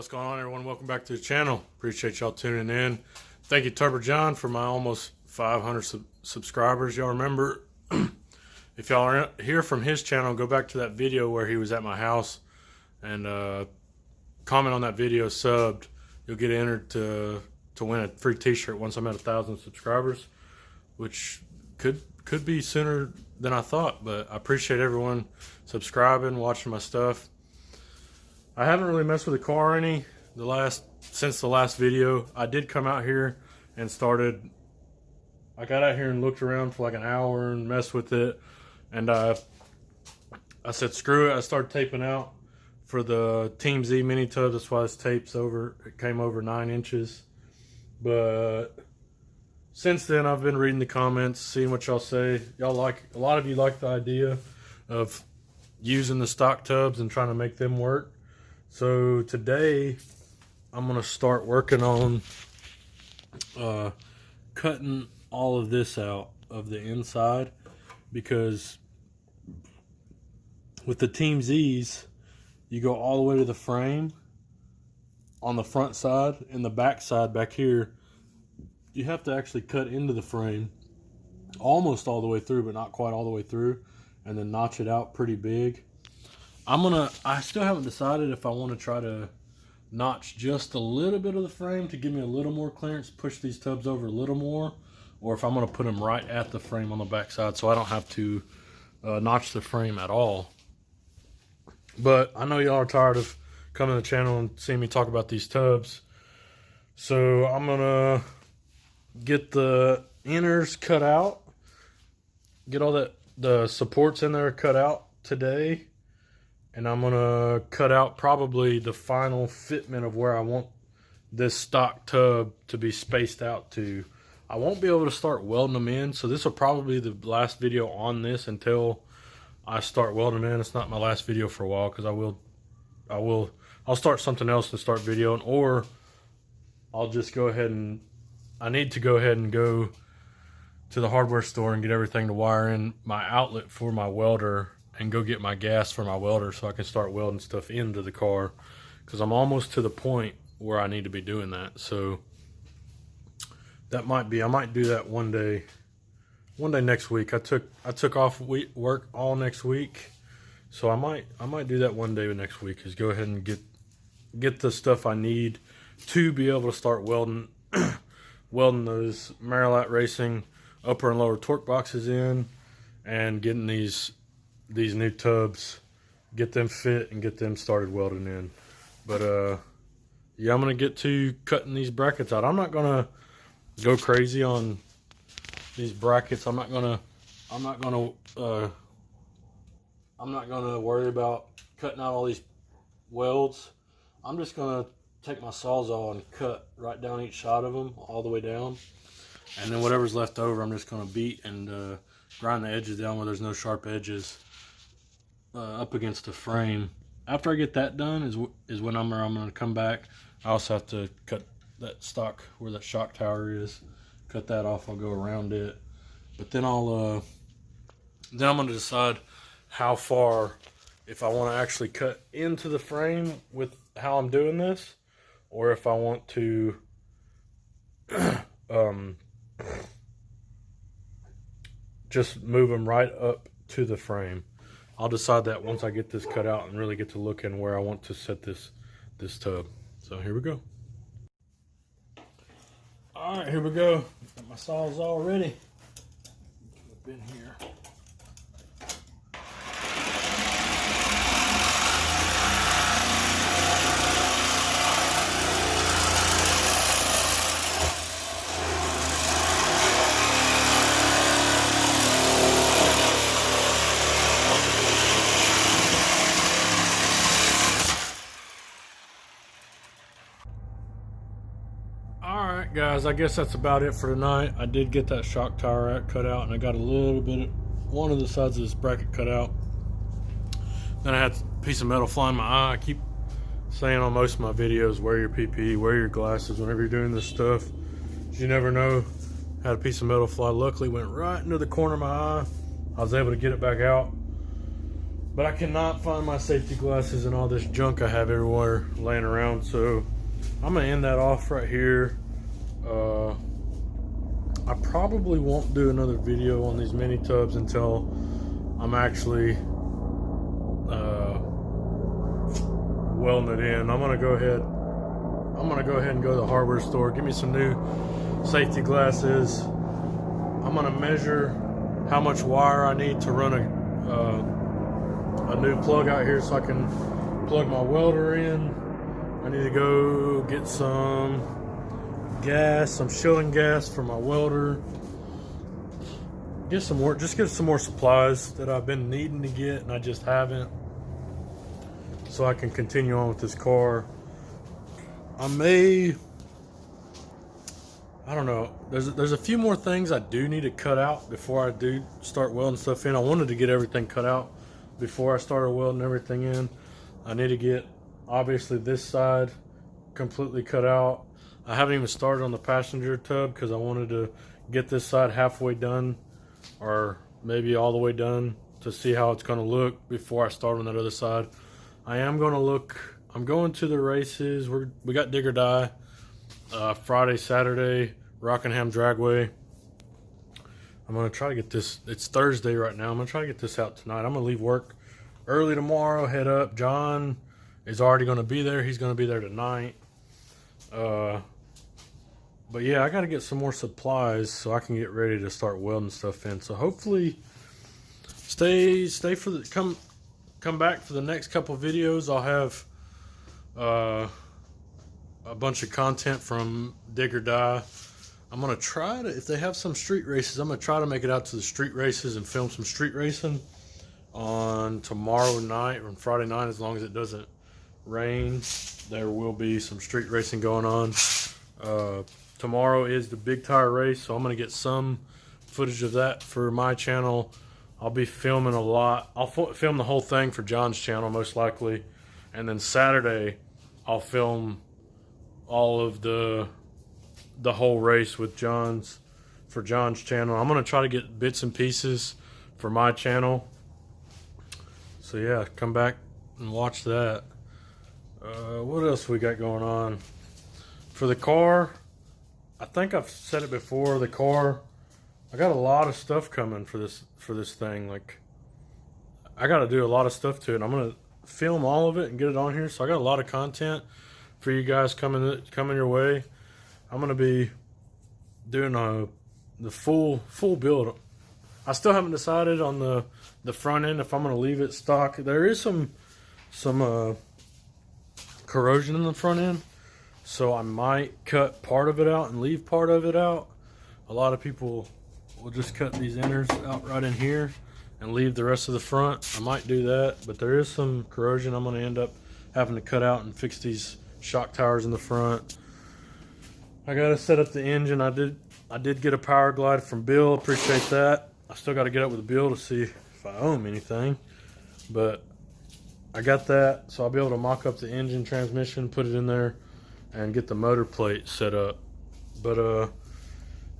what's going on, everyone? Welcome back to the channel. Appreciate y'all tuning in. Thank you, Turbo John, for my almost 500 subscribers. Y'all remember, if y'all aren't here from his channel, go back to that video where he was at my house and comment on that video, subbed. You'll get entered to win a free t-shirt once I'm at 1,000 subscribers, which could be sooner than I thought, but I appreciate everyone subscribing, watching my stuff. I haven't really messed with the car any since the last video. I did come out here and I got out here and looked around for like an hour and messed with it, and I said screw it. I started taping out for the Team Z mini tub. That's why this tape's over. It came over 9 inches, but since then I've been reading the comments, seeing what y'all say. A lot of you like the idea of using the stock tubs and trying to make them work. So today I'm gonna start working on cutting all of this out of the inside, because with the Team Z's you go all the way to the frame on the front side, and the back side back here you have to actually cut into the frame almost all the way through, but not quite all the way through, and then notch it out pretty big. I still haven't decided if I want to try to notch just a little bit of the frame to give me a little more clearance, push these tubs over a little more, or if I'm going to put them right at the frame on the back side so I don't have to notch the frame at all. But I know y'all are tired of coming to the channel and seeing me talk about these tubs, so I'm going to get the inners cut out, get all the supports in there cut out today. And I'm gonna cut out probably the final fitment of where I want this stock tub to be spaced out to. I won't be able to start welding them in, so this will probably be the last video on this until I start welding them in. It's not my last video for a while, because I'll start something else to start videoing, or I'll just go ahead and I need to go ahead and go to the hardware store and get everything to wire in my outlet for my welder, and go get my gas for my welder so I can start welding stuff into the car, because I'm almost to the point where I need to be doing that. So I might do that one day next week. I took off work all next week, so I might do that one day next week, is go ahead and get the stuff I need to be able to start welding welding those Merillat Racing upper and lower torque boxes in, and getting these new tubs, get them fit and get them started welding in. But yeah, I'm gonna get to cutting these brackets out. I'm not gonna go crazy on these brackets. I'm not gonna worry about cutting out all these welds. I'm just gonna take my Sawzall and cut right down each side of them all the way down, and then whatever's left over I'm just gonna beat and grind the edges down where there's no sharp edges up against the frame. After I get that done is when I'm going to come back. I also have to cut that stock where that shock tower is, cut that off. I'll go around it, but then I'm going to decide how far, if I want to actually cut into the frame with how I'm doing this, or if I want to just move them right up to the frame. I'll decide that once I get this cut out and really get to looking where I want to set this tub. So here we go. All right, here we go. Got my saws all ready. Up in here. Alright guys, I guess that's about it for tonight. I did get that shock tower cut out, and I got a little bit of one of the sides of this bracket cut out. Then I had a piece of metal fly in my eye. I keep saying on most of my videos, wear your PPE, wear your glasses whenever you're doing this stuff. You never know. Had a piece of metal fly, luckily went right into the corner of my eye. I was able to get it back out. But I cannot find my safety glasses and all this junk I have everywhere laying around. So I'm gonna end that off right here. I probably won't do another video on these mini tubs until I'm actually welding it in. I'm gonna go ahead and go to the hardware store, give me some new safety glasses. I'm gonna measure how much wire I need to run a new plug out here so I can plug my welder in. I need to go get some gas, some shilling gas for my welder. Get some more supplies that I've been needing to get and I just haven't, so I can continue on with this car. I don't know. There's a few more things I do need to cut out before I do start welding stuff in. I wanted to get everything cut out before I started welding everything in. I need to get, obviously, this side completely cut out. I haven't even started on the passenger tub because I wanted to get this side halfway done, or maybe all the way done, to see how it's going to look before I start on that other side. I'm going to the races. We got Dig or Die Friday, Saturday, Rockingham Dragway. I'm going to try to get this. It's Thursday right now. I'm going to try to get this out tonight. I'm going to leave work early tomorrow, head up. John is already going to be there. He's going to be there tonight. But yeah, I got to get some more supplies so I can get ready to start welding stuff in. So hopefully stay for the come back for the next couple videos. I'll have a bunch of content from Dig or Die. I'm gonna try to, if they have some street races, I'm gonna try to make it out to the street races and film some street racing on tomorrow night or on Friday night, as long as it doesn't rain. There will be some street racing going on. Tomorrow is the big tire race, so I'm gonna get some footage of that for my channel. I'll be filming a lot. I'll film the whole thing for John's channel most likely, and then Saturday I'll film all of the whole race with John's channel. I'm gonna try to get bits and pieces for my channel. So yeah, come back and watch that. What else we got going on for the car? I think I've said it before. The car, I got a lot of stuff coming for this thing. Like, I got to do a lot of stuff to it. I'm gonna film all of it and get it on here. So I got a lot of content for you guys coming your way. I'm gonna be doing the full build. I still haven't decided on the front end if I'm gonna leave it stock. There is some corrosion in the front end, so I might cut part of it out and leave part of it out. A lot of people will just cut these inners out right in here and leave the rest of the front. I might do that, but there is some corrosion. I'm gonna end up having to cut out and fix these shock towers in the front. I gotta set up the engine. I did get a power glide from Bill. Appreciate that. I still gotta get up with Bill to see if I owe him anything, but I got that, so I'll be able to mock up the engine, transmission, put it in there, and get the motor plate set up. But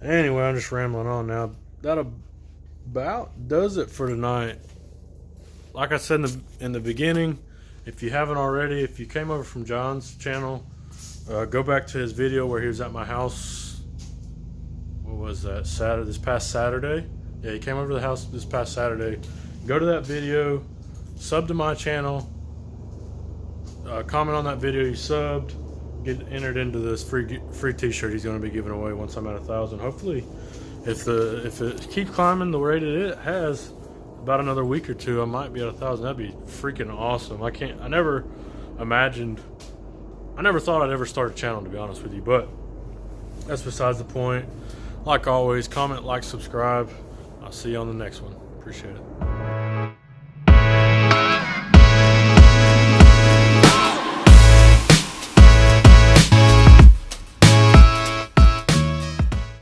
anyway, I'm just rambling on now. That about does it for tonight. Like I said in the beginning, if you haven't already, if you came over from John's channel, go back to his video where he was at my house. What was that? This past Saturday? Yeah, he came over to the house this past Saturday. Go to that video, sub to my channel, comment on that video you subbed, get entered into this free t-shirt he's going to be giving away once I'm at 1,000. Hopefully, if it keeps climbing the rate it has, about another week or two, I might be at 1,000. That'd be freaking awesome. I never thought I'd ever start a channel, to be honest with you, but that's besides the point. Like always, comment, like, subscribe. I'll see you on the next one. Appreciate it.